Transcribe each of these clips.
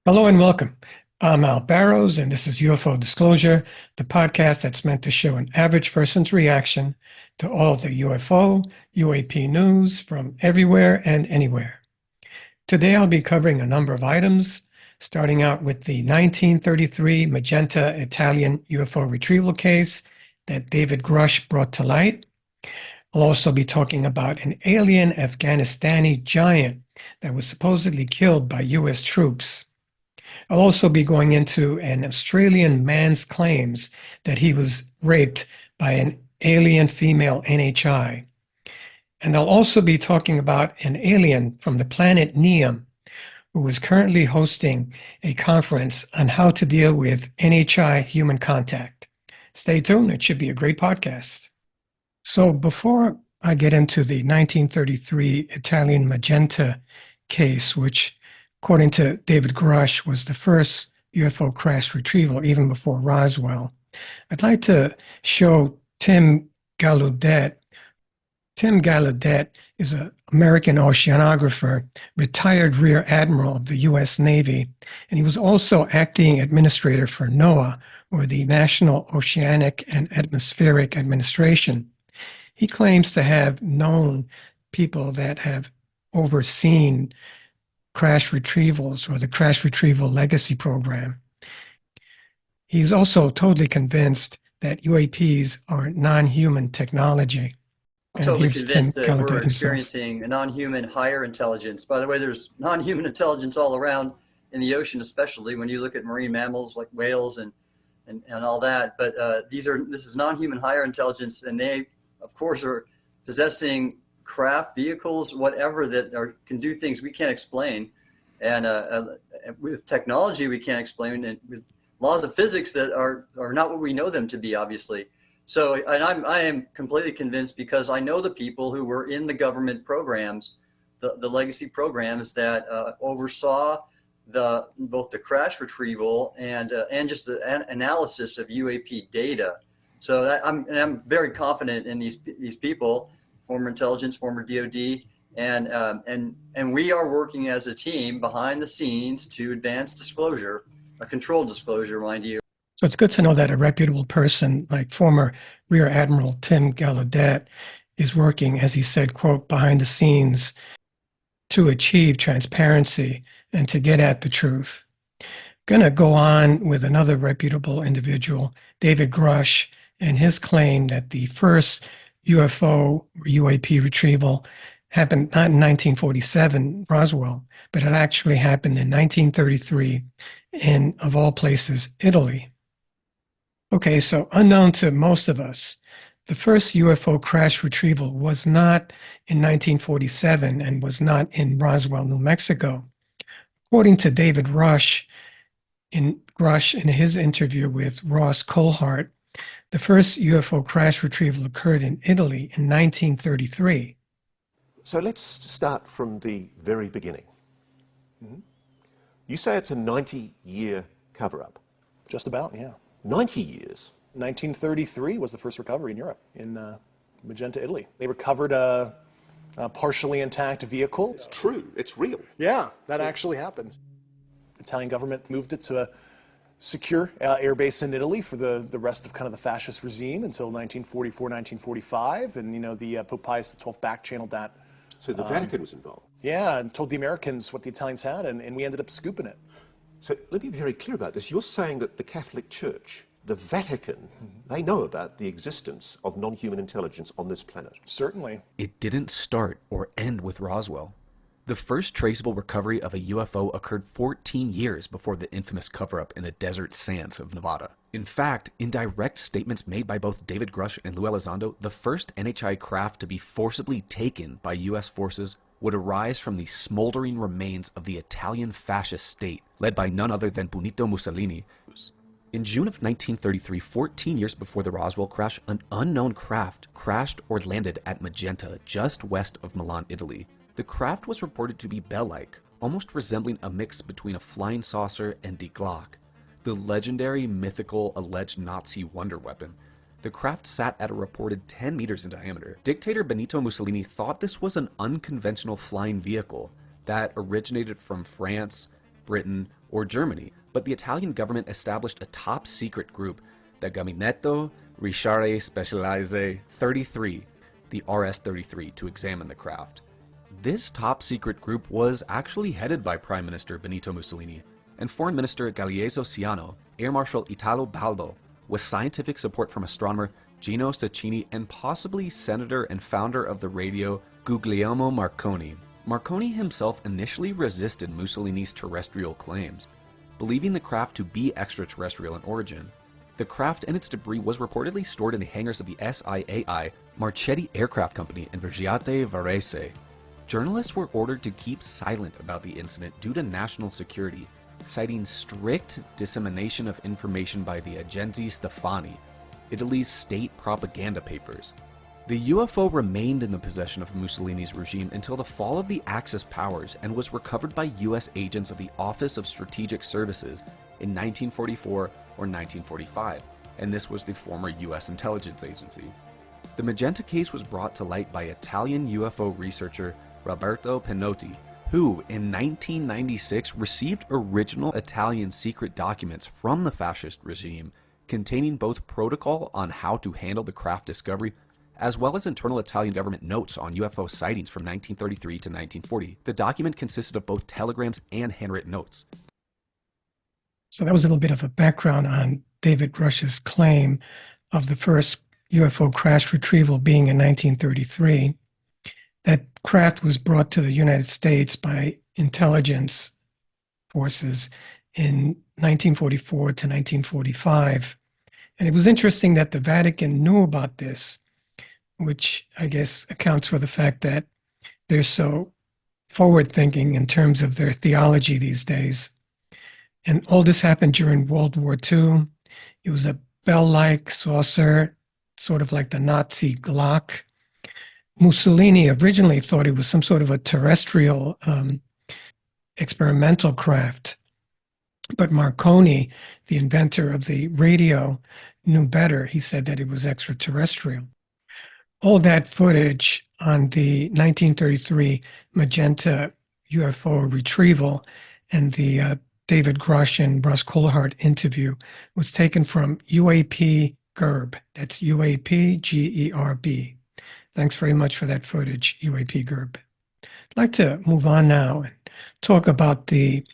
Hello and welcome. I'm Al Barrows, and this is UFO Disclosure, the podcast that's meant to show an average person's reaction to all the UFO, UAP news from everywhere and anywhere. Today I'll be covering a number of items, starting out with the 1933 Magenta Italian UFO retrieval case that David Grusch brought to light. I'll also be talking about an alien Afghanistani giant that was supposedly killed by US troops. I'll also be going into an Australian man's claims that he was raped by an alien female NHI. And I'll also be talking about an alien from the planet Neum who is currently hosting a conference on how to deal with NHI human contact. Stay tuned, it should be a great podcast. So before I get into the 1933 Italian Magenta case, which according to David Grusch, was the first UFO crash retrieval, even before Roswell. I'd like to show Tim Gallaudet. Tim Gallaudet is an American oceanographer, retired Rear Admiral of the U.S. Navy, and he was also acting administrator for NOAA, or the National Oceanic and Atmospheric Administration. He claims to have known people that have overseen crash retrievals or the crash retrieval legacy program. He's also totally convinced that UAPs are non-human technology. I'm totally convinced that we're experiencing a non-human higher intelligence. By the way, there's non-human intelligence all around in the ocean, especially when you look at marine mammals like whales and all that. But this is non-human higher intelligence, and they, of course, are possessing craft, vehicles, whatever that can do things we can't explain, and with technology we can't explain, and with laws of physics that are not what we know them to be, obviously. So, and I am completely convinced because I know the people who were in the government programs, the legacy programs that oversaw both the crash retrieval and just the analysis of UAP data. So I'm very confident in these people. Former intelligence, former DOD, and we are working as a team behind the scenes to advance disclosure, a controlled disclosure, mind you. So it's good to know that a reputable person like former Rear Admiral Tim Gallaudet is working, as he said, quote, behind the scenes to achieve transparency and to get at the truth. I'm going to go on with another reputable individual, David Grusch, and his claim that the first UFO or UAP retrieval happened not in 1947, Roswell, but it actually happened in 1933 in, of all places, Italy. Okay, so unknown to most of us, the first UFO crash retrieval was not in 1947 and was not in Roswell, New Mexico. According to David Grusch, in his interview with Ross Coulthart, the first UFO crash retrieval occurred in Italy in 1933. So let's start from the very beginning. Mm-hmm. You say it's a 90-year cover-up. Just about, yeah. 90 years? 1933 was the first recovery in Europe, in Magenta, Italy. They recovered a partially intact vehicle. It's true. It's real. Yeah, that actually happened. The Italian government moved it to a secure air base in Italy for the rest of kind of the fascist regime until 1944, 1945, and the Pope Pius XII back-channeled that. So the Vatican was involved? Yeah, and told the Americans what the Italians had, and we ended up scooping it. So let me be very clear about this. You're saying that the Catholic Church, the Vatican, they know about the existence of non-human intelligence on this planet? Certainly. It didn't start or end with Roswell. The first traceable recovery of a UFO occurred 14 years before the infamous cover-up in the desert sands of Nevada. In fact, in direct statements made by both David Grusch and Lou Elizondo, the first NHI craft to be forcibly taken by U.S. forces would arise from the smoldering remains of the Italian fascist state, led by none other than Benito Mussolini. In June of 1933, 14 years before the Roswell crash, an unknown craft crashed or landed at Magenta, just west of Milan, Italy. The craft was reported to be bell-like, almost resembling a mix between a flying saucer and Die Glock, the legendary, mythical, alleged Nazi wonder weapon. The craft sat at a reported 10 meters in diameter. Dictator Benito Mussolini thought this was an unconventional flying vehicle that originated from France Britain, or Germany, but the Italian government established a top-secret group, the Gabinetto Risciare Specializze 33, the RS-33, to examine the craft. This top-secret group was actually headed by Prime Minister Benito Mussolini, and Foreign Minister Galeazzo Ciano, Air Marshal Italo Balbo, with scientific support from astronomer Gino Cecchini and possibly senator and founder of the radio Guglielmo Marconi. Marconi himself initially resisted Mussolini's terrestrial claims, believing the craft to be extraterrestrial in origin. The craft and its debris was reportedly stored in the hangars of the SIAI Marchetti Aircraft Company in Vergiate Varese. Journalists were ordered to keep silent about the incident due to national security, citing strict dissemination of information by the Agenzie Stefani, Italy's state propaganda papers. The UFO remained in the possession of Mussolini's regime until the fall of the Axis powers and was recovered by US agents of the Office of Strategic Services in 1944 or 1945, and this was the former US intelligence agency. The Magenta case was brought to light by Italian UFO researcher Roberto Pinotti, who in 1996 received original Italian secret documents from the fascist regime containing both protocol on how to handle the craft discovery as well as internal Italian government notes on UFO sightings from 1933 to 1940. The document consisted of both telegrams and handwritten notes. So that was a little bit of a background on David Grusch's claim of the first UFO crash retrieval being in 1933. That craft was brought to the United States by intelligence forces in 1944 to 1945. And it was interesting that the Vatican knew about this, which I guess accounts for the fact that they're so forward-thinking in terms of their theology these days. And all this happened during World War II. It was a bell-like saucer, sort of like the Nazi Glock. Mussolini originally thought it was some sort of a terrestrial experimental craft. But Marconi, the inventor of the radio, knew better. He said that it was extraterrestrial. All that footage on the 1933 Magenta UFO retrieval and the David Grusch and Russ Kohlhart interview was taken from UAP GERB. That's UAP GERB. Thanks very much for that footage, UAP GERB. I'd like to move on now and talk about the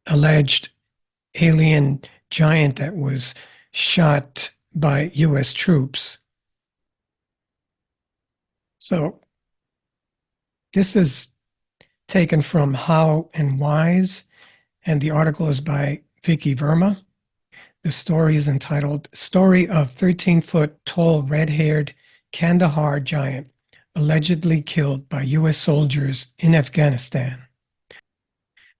alleged alien giant that was shot by U.S. troops. So this is taken from How and Wise, and the article is by Vicky Verma. The story is entitled Story of 13-Foot Tall Red-Haired Kandahar Giant Allegedly Killed by U.S. Soldiers in Afghanistan.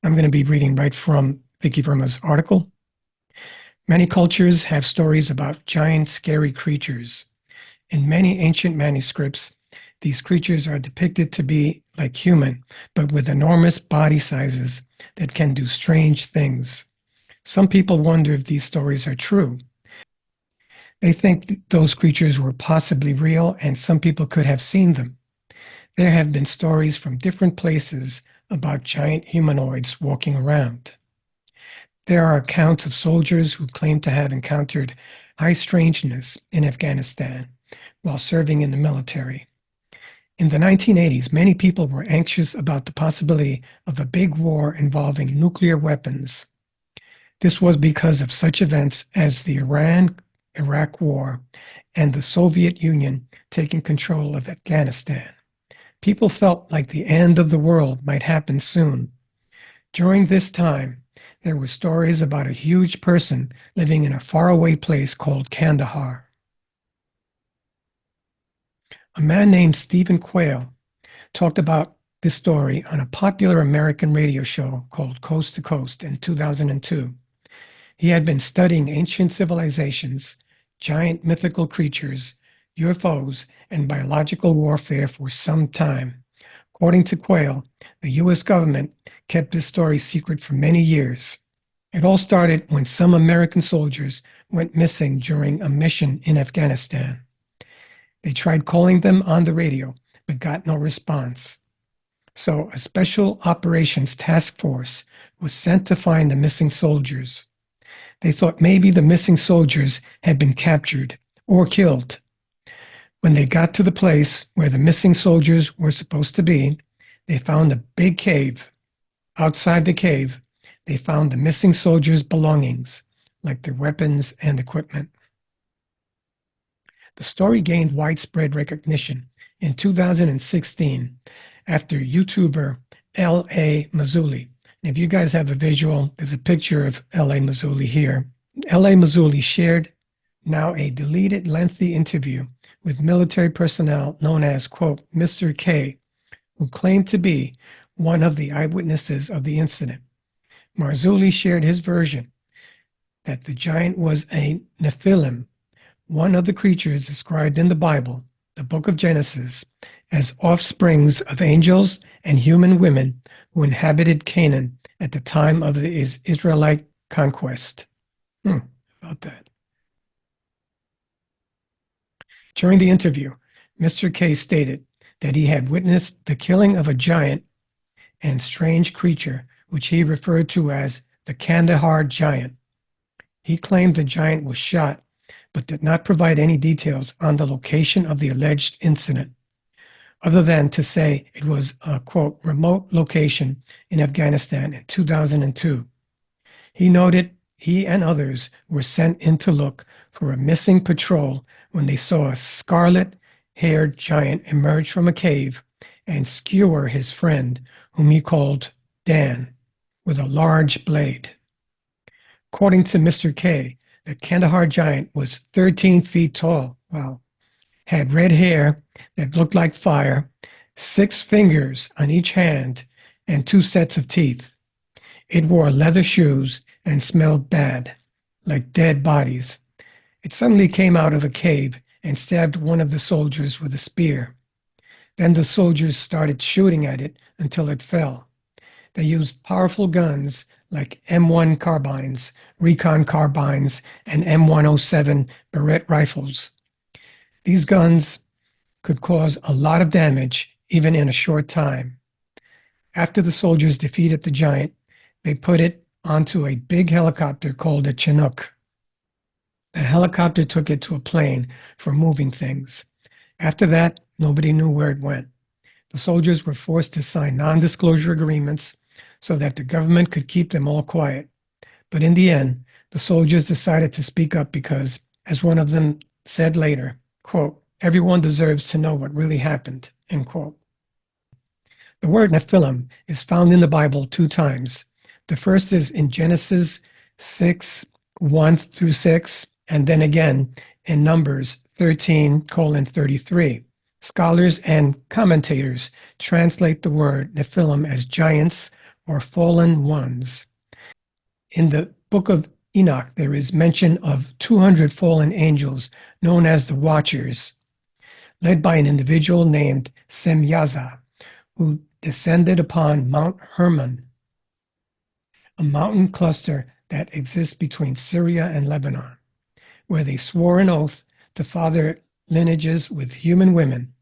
I'm going to be reading right from Vicky Verma's article. Many cultures have stories about giant, scary creatures. In many ancient manuscripts, these creatures are depicted to be like human, but with enormous body sizes that can do strange things. Some people wonder if these stories are true. They think those creatures were possibly real, and some people could have seen them. There have been stories from different places about giant humanoids walking around. There are accounts of soldiers who claim to have encountered high strangeness in Afghanistan while serving in the military. In the 1980s, many people were anxious about the possibility of a big war involving nuclear weapons. This was because of such events as the Iran-Iraq War and the Soviet Union taking control of Afghanistan. People felt like the end of the world might happen soon. During this time, there were stories about a huge person living in a faraway place called Kandahar. A man named Stephen Quayle talked about this story on a popular American radio show called Coast to Coast in 2002. He had been studying ancient civilizations, giant mythical creatures, UFOs, and biological warfare for some time. According to Quayle, the U.S. government kept this story secret for many years. It all started when some American soldiers went missing during a mission in Afghanistan. They tried calling them on the radio, but got no response. So a special operations task force was sent to find the missing soldiers. They thought maybe the missing soldiers had been captured or killed. When they got to the place where the missing soldiers were supposed to be, they found a big cave. Outside the cave, they found the missing soldiers' belongings, like their weapons and equipment. The story gained widespread recognition in 2016 after YouTuber L.A. Mazzulli. And if you guys have a visual, there's a picture of L.A. Mazzulli here. L.A. Mazzulli shared now a deleted lengthy interview with military personnel known as, quote, Mr. K, who claimed to be one of the eyewitnesses of the incident. Marzulli shared his version that the giant was a Nephilim, one of the creatures described in the Bible, the book of Genesis, as offsprings of angels and human women who inhabited Canaan at the time of the Israelite conquest. About that. During the interview, Mr. K stated that he had witnessed the killing of a giant and strange creature, which he referred to as the Kandahar Giant. He claimed the giant was shot, but did not provide any details on the location of the alleged incident, other than to say it was a, quote, remote location in Afghanistan in 2002. He noted he and others were sent in to look for a missing patrol when they saw a scarlet-haired giant emerge from a cave and skewer his friend, whom he called Dan, with a large blade. According to Mr. K, the Kandahar Giant was 13 feet tall, wow, had red hair that looked like fire, 6 fingers on each hand, and 2 sets of teeth. It wore leather shoes and smelled bad, like dead bodies. It suddenly came out of a cave and stabbed one of the soldiers with a spear. Then the soldiers started shooting at it until it fell. They used powerful guns like M1 carbines, recon carbines, and M107 Barrett rifles. These guns could cause a lot of damage even in a short time. After the soldiers defeated the giant, they put it onto a big helicopter called a Chinook. The helicopter took it to a plane for moving things. After that, nobody knew where it went. The soldiers were forced to sign non-disclosure agreements so that the government could keep them all quiet. But in the end, the soldiers decided to speak up because, as one of them said later, quote, everyone deserves to know what really happened, end quote. The word Nephilim is found in the Bible 2 times. The first is in Genesis 6, 1-6, and then again in Numbers 13:33. Scholars and commentators translate the word Nephilim as giants or fallen ones. In the book of Enoch, there is mention of 200 fallen angels known as the Watchers, led by an individual named Semyaza, who descended upon Mount Hermon, a mountain cluster that exists between Syria and Lebanon, where they swore an oath to father lineages with human women.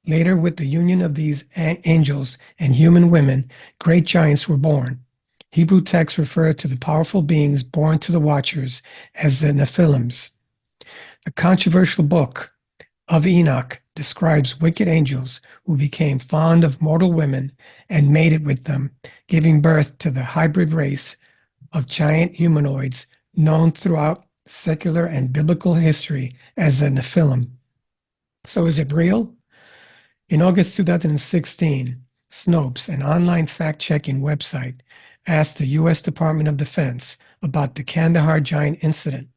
Later, with the union of these angels and human women, great giants were born. Hebrew texts refer to the powerful beings born to the Watchers as the Nephilims. The controversial book of Enoch describes wicked angels who became fond of mortal women and mated with them, giving birth to the hybrid race of giant humanoids known throughout secular and biblical history as the Nephilim. So is it real? In August 2016, Snopes, an online fact-checking website, asked the U.S. Department of Defense about the Kandahar Giant incident.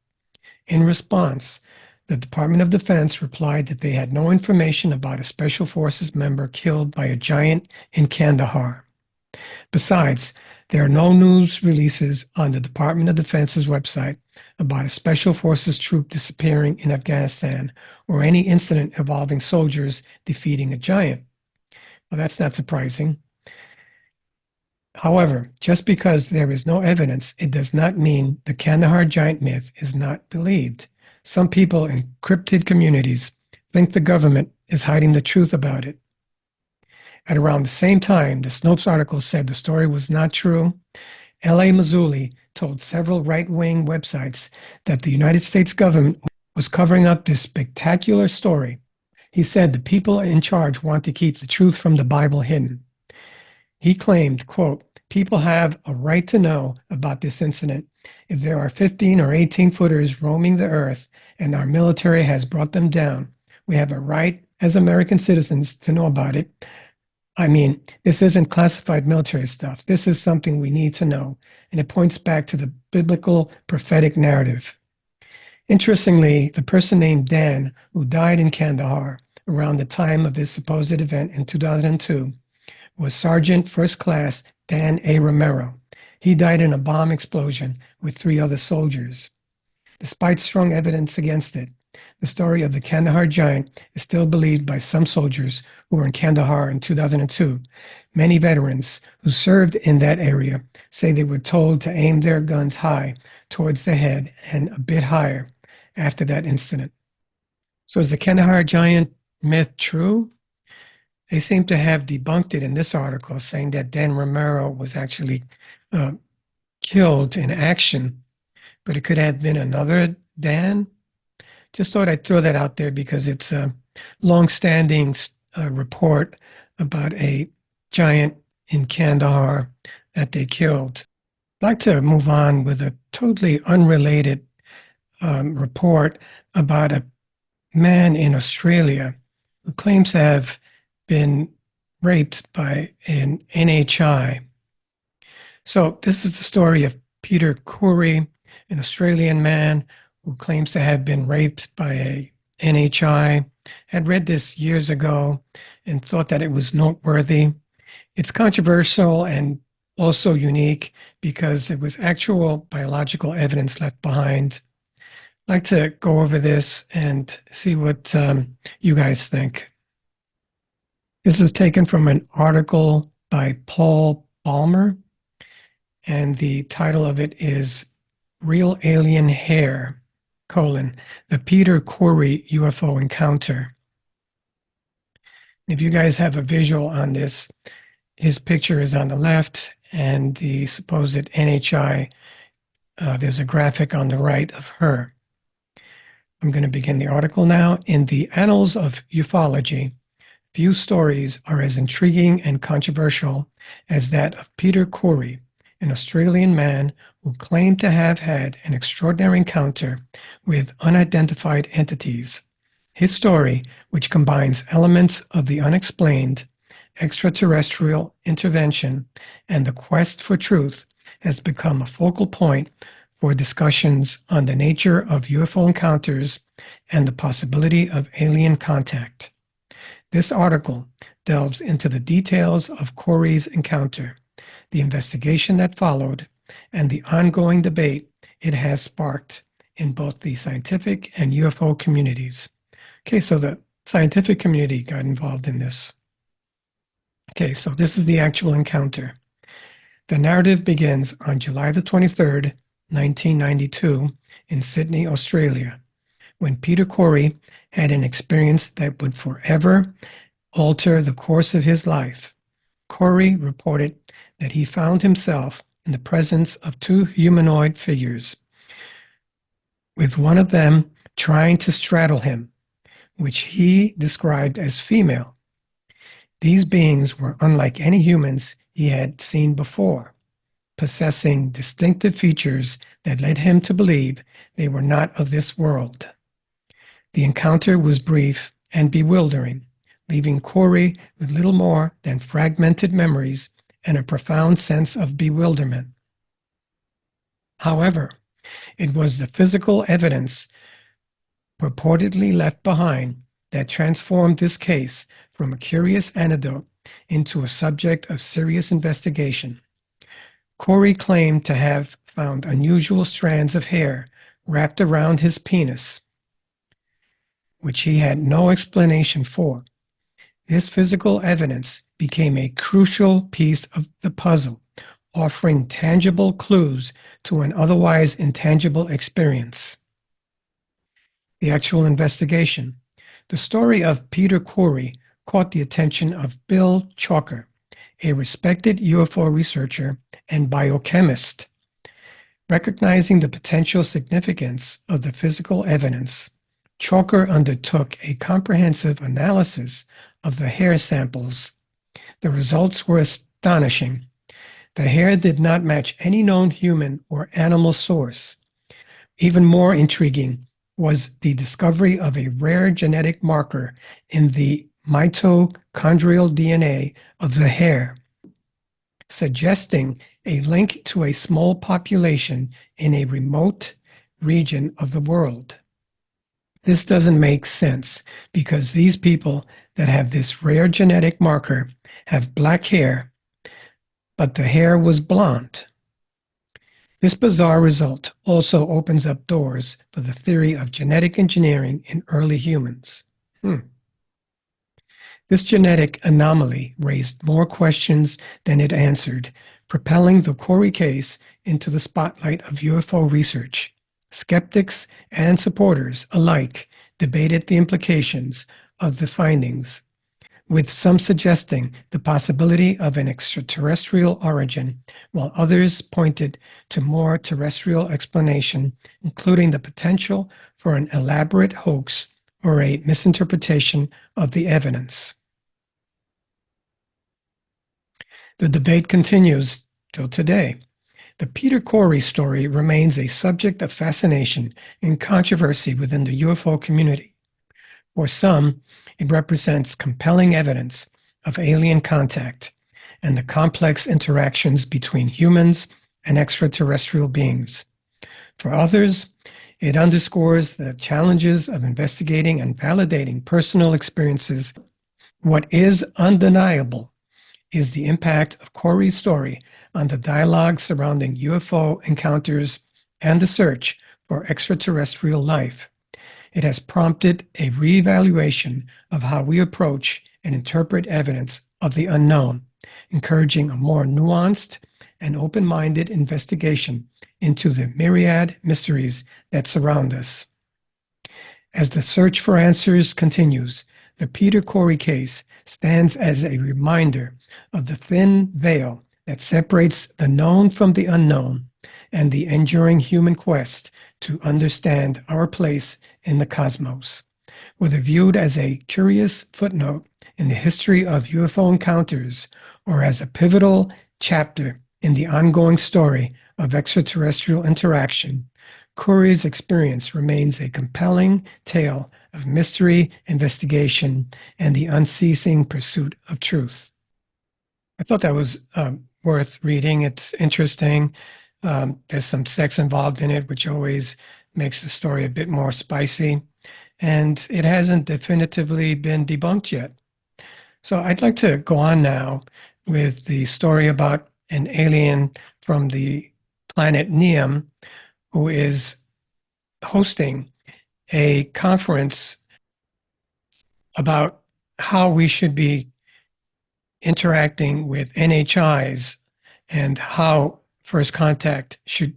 In response, the Department of Defense replied that they had no information about a Special Forces member killed by a giant in Kandahar. Besides, there are no news releases on the Department of Defense's website about a Special Forces troop disappearing in Afghanistan or any incident involving soldiers defeating a giant. Well, that's not surprising. However, just because there is no evidence, it does not mean the Kandahar Giant myth is not believed. Some people in cryptid communities think the government is hiding the truth about it. At around the same time, the Snopes article said the story was not true. L.A. Mazzulli told several right-wing websites that the United States government was covering up this spectacular story. He said the people in charge want to keep the truth from the Bible hidden. He claimed, quote, people have a right to know about this incident. If there are 15 or 18 footers roaming the earth and our military has brought them down, we have a right as American citizens to know about it. I mean, this isn't classified military stuff. This is something we need to know, and it points back to the biblical prophetic narrative. Interestingly, the person named Dan, who died in Kandahar around the time of this supposed event in 2002, was Sergeant First Class Dan A. Romero. He died in a bomb explosion with 3 other soldiers. Despite strong evidence against it, the story of the Kandahar Giant is still believed by some soldiers who were in Kandahar in 2002. Many veterans who served in that area say they were told to aim their guns high towards the head and a bit higher after that incident. So is the Kandahar Giant myth true? They seem to have debunked it in this article, saying that Dan Romero was actually killed in action, but it could have been another Dan. Just thought I'd throw that out there because it's a long-standing report about a giant in Kandahar that they killed. I'd like to move on with a totally unrelated report about a man in Australia who claims to have been raped by an NHI. So this is the story of Peter Curry, an Australian man who claims to have been raped by a NHI. Had read this years ago and thought that it was noteworthy. It's controversial and also unique because there was actual biological evidence left behind. I'd like to go over this and see what you guys think. This is taken from an article by Paul Balmer, and the title of it is Real Alien Hair, the Peter Curry UFO Encounter. If you guys have a visual on this, his picture is on the left, and the supposed NHI, there's a graphic on the right of her. I'm going to begin the article now. In the annals of ufology, few stories are as intriguing and controversial as that of Peter Curry, an Australian man who claimed to have had an extraordinary encounter with unidentified entities. His story, which combines elements of the unexplained, extraterrestrial intervention, and the quest for truth, has become a focal point for discussions on the nature of UFO encounters and the possibility of alien contact. This article delves into the details of Curry's encounter, the investigation that followed, and the ongoing debate it has sparked in both the scientific and UFO communities. Okay, so the scientific community got involved in this. Okay, so this is the actual encounter. The narrative begins on July the 23rd, 1992, in Sydney, Australia, when Peter Curry had an experience that would forever alter the course of his life. Curry reported that he found himself in the presence of 2 humanoid figures, with one of them trying to straddle him, which he described as female. These beings were unlike any humans he had seen before, possessing distinctive features that led him to believe they were not of this world. The encounter was brief and bewildering, leaving Curry with little more than fragmented memories and a profound sense of bewilderment. However, it was the physical evidence purportedly left behind that transformed this case from a curious anecdote into a subject of serious investigation. Curry claimed to have found unusual strands of hair wrapped around his penis, which he had no explanation for. This physical evidence became a crucial piece of the puzzle, offering tangible clues to an otherwise intangible experience. The actual investigation. The story of Peter Curry caught the attention of Bill Chalker, a respected UFO researcher and biochemist. Recognizing the potential significance of the physical evidence, Chalker undertook a comprehensive analysis of the hair samples. The results were astonishing. The hair did not match any known human or animal source. Even more intriguing was the discovery of a rare genetic marker in the mitochondrial DNA of the hair, suggesting a link to a small population in a remote region of the world. This doesn't make sense because these people that have this rare genetic marker have black hair, but the hair was blonde. This bizarre result also opens up doors for the theory of genetic engineering in early humans. This genetic anomaly raised more questions than it answered, propelling the Corey case into the spotlight of UFO research. Skeptics and supporters alike debated the implications of the findings, with some suggesting the possibility of an extraterrestrial origin, while others pointed to more terrestrial explanation, including the potential for an elaborate hoax or a misinterpretation of the evidence. The debate continues till today. The Peter Corey story remains a subject of fascination and controversy within the UFO community. For some, it represents compelling evidence of alien contact and the complex interactions between humans and extraterrestrial beings. For others, it underscores the challenges of investigating and validating personal experiences. What is undeniable is the impact of Corey's story on the dialogue surrounding UFO encounters and the search for extraterrestrial life. It has prompted a reevaluation of how we approach and interpret evidence of the unknown, encouraging a more nuanced and open-minded investigation into the myriad mysteries that surround us. As the search for answers continues, the Peter Corey case stands as a reminder of the thin veil that separates the known from the unknown and the enduring human quest to understand our place in the cosmos. Whether viewed as a curious footnote in the history of UFO encounters or as a pivotal chapter in the ongoing story of extraterrestrial interaction, Corey's experience remains a compelling tale of mystery, investigation, and the unceasing pursuit of truth. I thought that was worth reading. It's interesting. There's some sex involved in it, which always makes the story a bit more spicy. And it hasn't definitively been debunked yet. So I'd like to go on now with the story about an alien from the planet Neum who is hosting a conference about how we should be interacting with NHIs and how first contact should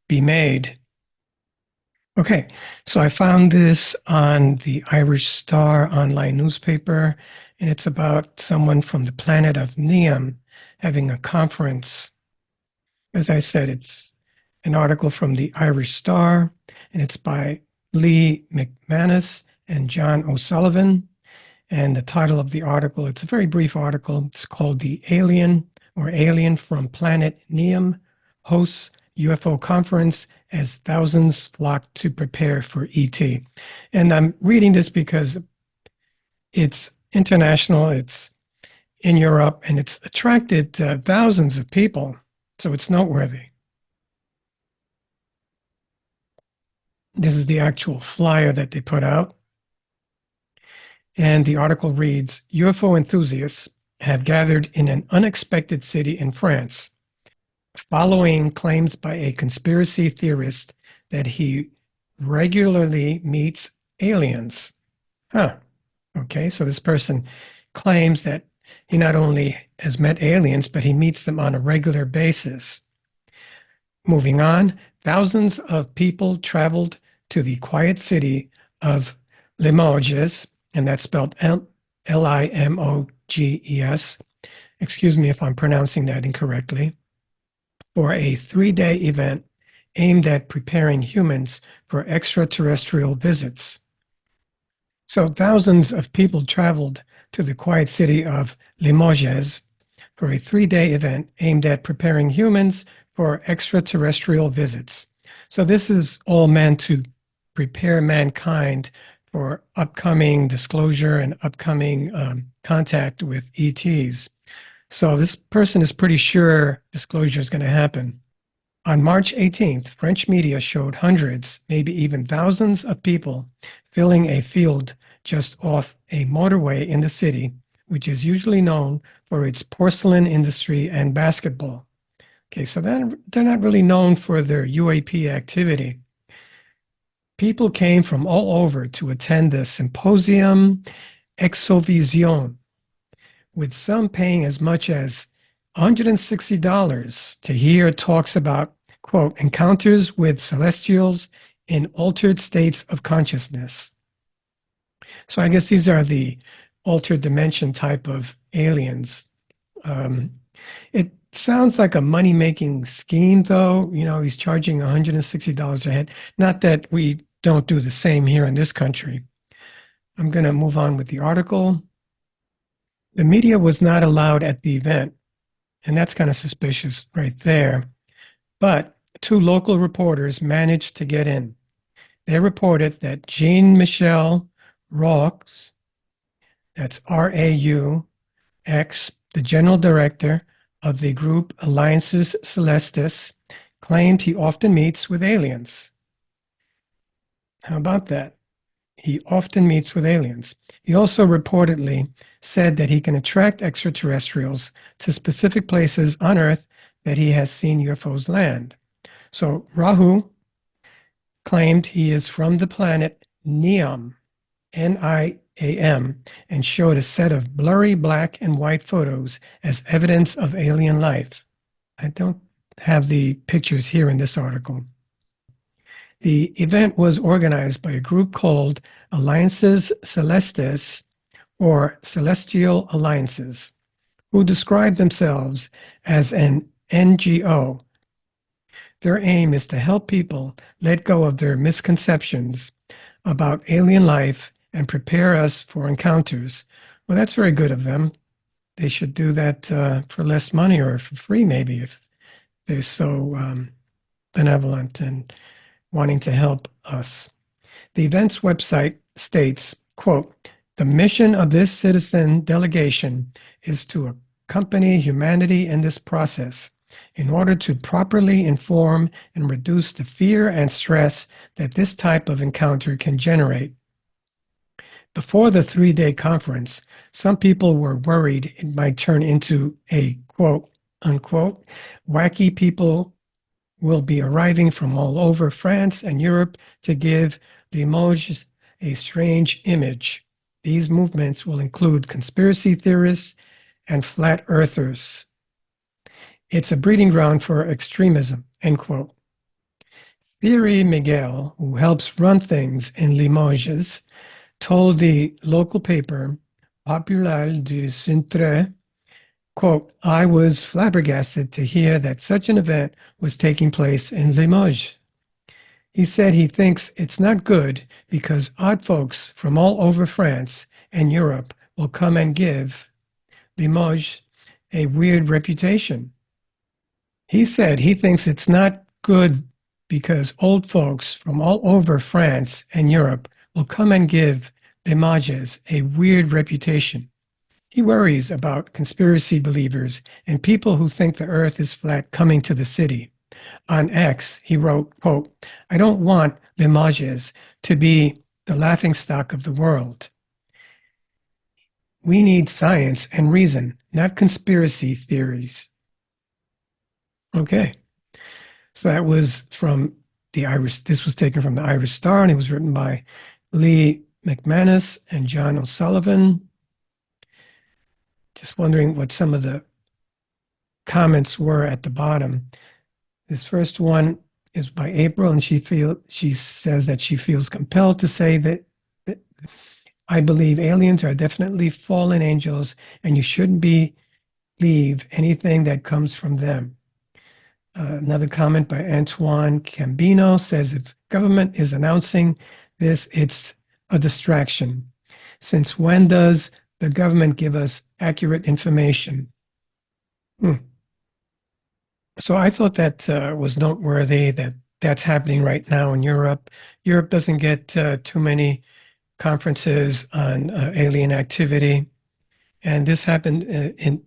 be made. Okay, so I found this on the Irish Star online newspaper, and it's about someone from the planet of Neum having a conference. As I said, it's an article from the Irish Star, and it's by Lee McManus and John O'Sullivan. And the title of the article, it's a very brief article. It's called The Alien or Alien from Planet Neum Hosts UFO Conference as Thousands Flock to Prepare for ET. And I'm reading this because it's international, it's in Europe, and it's attracted thousands of people. So it's noteworthy. This is the actual flyer that they put out. And the article reads, UFO enthusiasts have gathered in an unexpected city in France, following claims by a conspiracy theorist that he regularly meets aliens. Okay, so this person claims that he not only has met aliens, but he meets them on a regular basis. Moving on, thousands of people traveled to the quiet city of Limoges, and that's spelled Limoges, excuse me if I'm pronouncing that incorrectly, for a 3-day event aimed at preparing humans for extraterrestrial visits. So thousands of people traveled to the quiet city of Limoges for a 3-day event aimed at preparing humans for extraterrestrial visits. So this is all meant to prepare mankind for upcoming disclosure and upcoming contact with ETs. So this person is pretty sure disclosure is going to happen. On March 18th, French media showed hundreds, maybe even thousands of people filling a field just off a motorway in the city, which is usually known for its porcelain industry and basketball. Okay, so they're not really known for their UAP activity. People came from all over to attend the symposium Exovision, with some paying as much as $160 to hear talks about, quote, encounters with celestials in altered states of consciousness. So I guess these are the altered dimension type of aliens. It sounds like a money-making scheme, though. You know, he's charging $160 a head. Not that we don't do the same here in this country. I'm going to move on with the article. The media was not allowed at the event, and that's kind of suspicious right there. But 2 local reporters managed to get in. They reported that Jean-Michel Raux, that's R-A-U-X, the general director of the group Alliances Celestis, claimed he often meets with aliens. How about that? He often meets with aliens. He also reportedly said that he can attract extraterrestrials to specific places on Earth that he has seen UFOs land. So Rahu claimed he is from the planet Niam, N-I-A-M, and showed a set of blurry black and white photos as evidence of alien life. I don't have the pictures here in this article. The event was organized by a group called Alliances Celestis, or Celestial Alliances, who describe themselves as an NGO. Their aim is to help people let go of their misconceptions about alien life and prepare us for encounters. Well, that's very good of them. They should do that for less money or for free, maybe, if they're so benevolent and wanting to help us. The event's website states, quote, "The mission of this citizen delegation is to accompany humanity in this process in order to properly inform and reduce the fear and stress that this type of encounter can generate." Before the 3-day conference, some people were worried it might turn into a, quote, unquote, wacky people will be arriving from all over France and Europe to give Limoges a strange image. These movements will include conspiracy theorists and flat earthers. It's a breeding ground for extremism, end quote. Thierry Miguel, who helps run things in Limoges, told the local paper, Popular du Centre, quote, "I was flabbergasted to hear that such an event was taking place in Limoges." He said he thinks it's not good because odd folks from all over France and Europe will come and give Limoges a weird reputation. He said he thinks it's not good because old folks from all over France and Europe will come and give Limoges a weird reputation. He worries about conspiracy believers and people who think the earth is flat coming to the city. On X, he wrote, quote, "I don't want Limoges to be the laughingstock of the world. We need science and reason, not conspiracy theories." Okay. So that was from the Irish, this was taken from the Irish Star, and it was written by Lee McManus and John O'Sullivan. Just wondering what some of the comments were at the bottom. This first one is by April, and she says that she feels compelled to say that I believe aliens are definitely fallen angels, and you shouldn't believe anything that comes from them. Another comment by Antoine Cambino says, if government is announcing this, it's a distraction. Since when does the government give us accurate information? So I thought that was noteworthy that that's happening right now in Europe. Europe doesn't get too many conferences on alien activity. And this happened in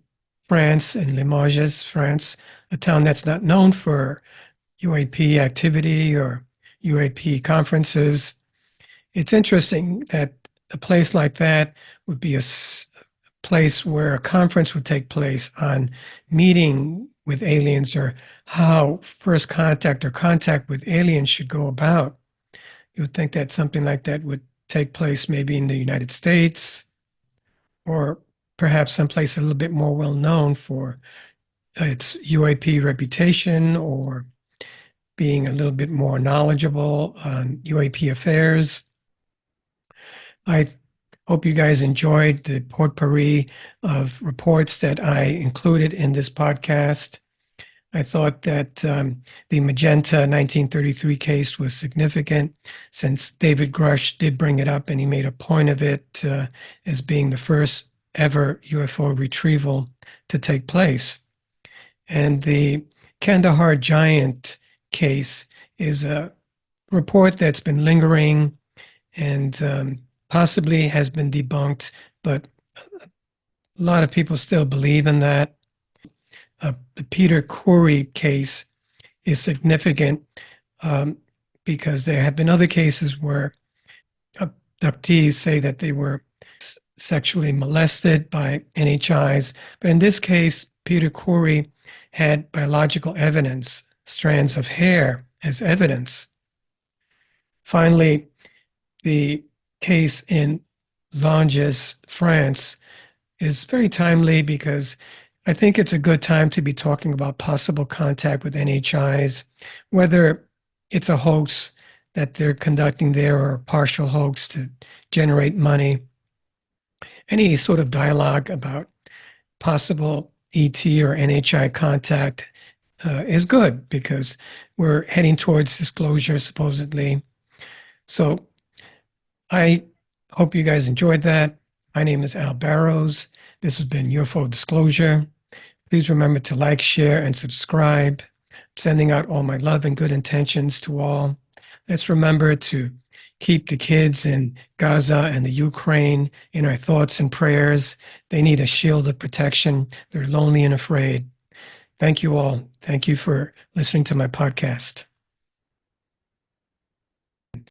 France, in Limoges, France, a town that's not known for UAP activity or UAP conferences. It's interesting that a place like that would be a place where a conference would take place on meeting with aliens or how first contact or contact with aliens should go about. You would think that something like that would take place maybe in the United States or perhaps someplace a little bit more well known for its UAP reputation or being a little bit more knowledgeable on UAP affairs. I hope you guys enjoyed the potpourri of reports that I included in this podcast. I thought that the Magenta 1933 case was significant since David Grusch did bring it up and he made a point of it as being the first ever UFO retrieval to take place. And the Kandahar Giant case is a report that's been lingering and possibly has been debunked, but a lot of people still believe in that. The Peter Corey case is significant because there have been other cases where abductees say that they were sexually molested by NHIs. But in this case, Peter Corey had biological evidence, strands of hair as evidence. Finally, the case in Langes, France, is very timely because I think it's a good time to be talking about possible contact with NHIs, whether it's a hoax that they're conducting there or a partial hoax to generate money. Any sort of dialogue about possible ET or NHI contact is good because we're heading towards disclosure, supposedly. So I hope you guys enjoyed that. My name is Al Barrows. This has been UFO Disclosure. Please remember to like, share, and subscribe. I'm sending out all my love and good intentions to all. Let's remember to keep the kids in Gaza and the Ukraine in our thoughts and prayers. They need a shield of protection. They're lonely and afraid. Thank you all. Thank you for listening to my podcast.